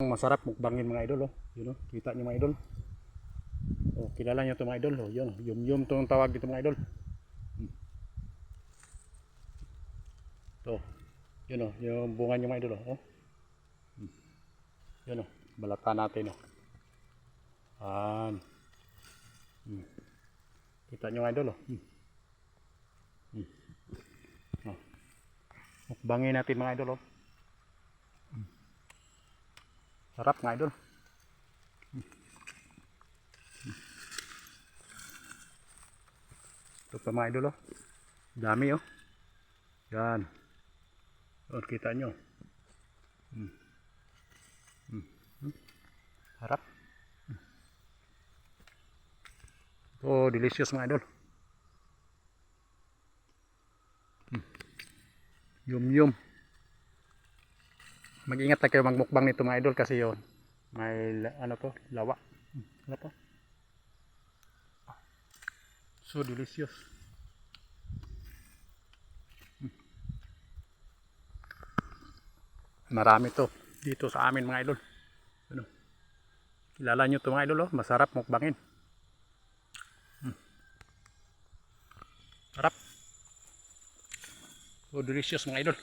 Masarap mukbangin mga idol, oh. Yun, oh. Kita nyo mga idol. Oh, kilala nyo ito mga idol, oh. Yun, yum itong tawag dito mga idol. Ito, yun, oh. Yung bunga nyo mga idol, oh. Yun, oh. Balatan natin, oh. Kita nyo mga idol, oh. Oh. Mukbangin natin mga idol, oh. Sarap mga idol. Ito pa mga idol, oh. Dami, oh. Yan. Oh, kita nyo. Harap. Oh, delicious mga idol. Yum. Mag-ingat na kayo magmukbang nito mga idol kasi yun. May ano to, lawa. Ano to? So delicious. Marami to dito sa amin mga idol. Ano? Kilala nyo to mga idol, oh. Masarap mukbangin. Sarap. So delicious mga idol.